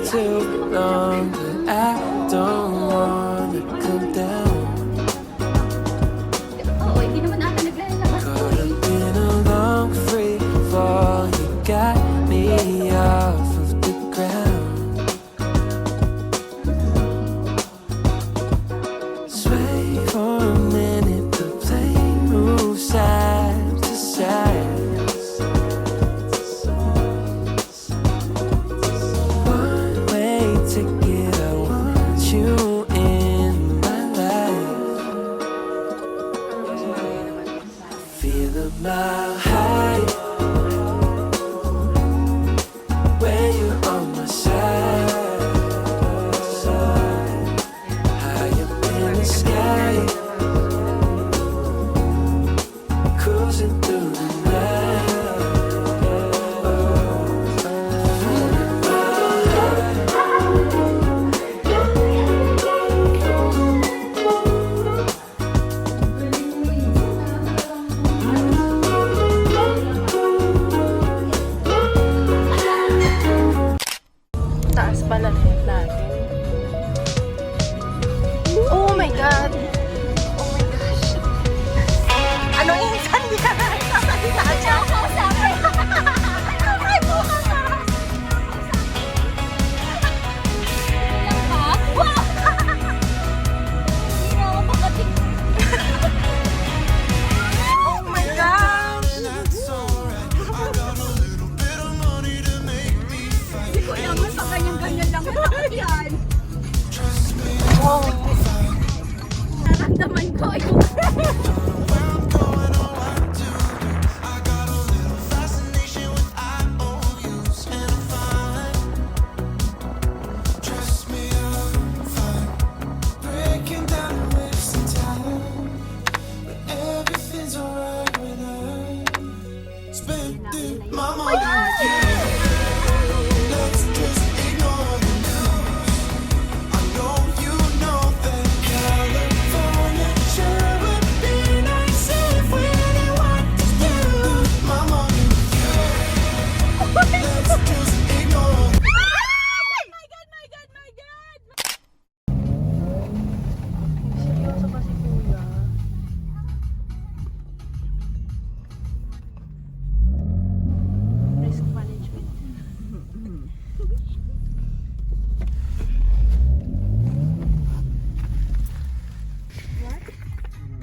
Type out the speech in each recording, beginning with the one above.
too long, but I don't wanna come down. Could have been a long free fall. You got me off of the ground. Sway for a minute, the plane moves side to side. One way ticket, I want you in my life. Feel a mile high when you're on my side. High up in the sky, cruising through the night. Taas pala net natin. Oh my God! Oh my gosh! Ano insan? Hindi ka na nagsasalita siya. Ay, bukas na! Wow! Hindi na ako makating. Oh my gosh! Hindi ko alam sa kanyang ganyan lang matakas yan. Wow! Naramdaman ko yung...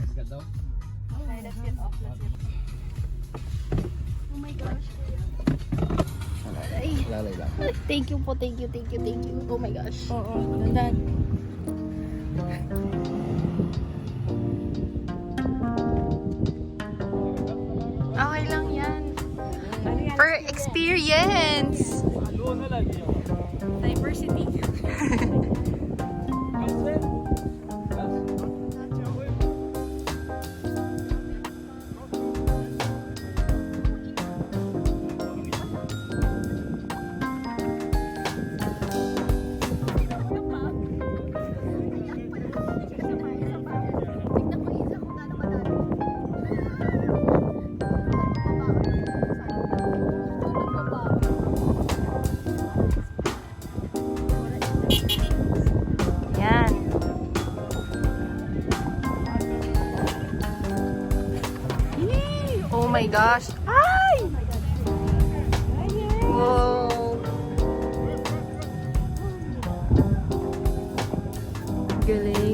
Oh my gosh. Thank you po, thank you. Oh my gosh. Oo, dandan. Okay lang yan. For experience. Diversity. Yan. Oh my gosh. Ay! Wow. Galing.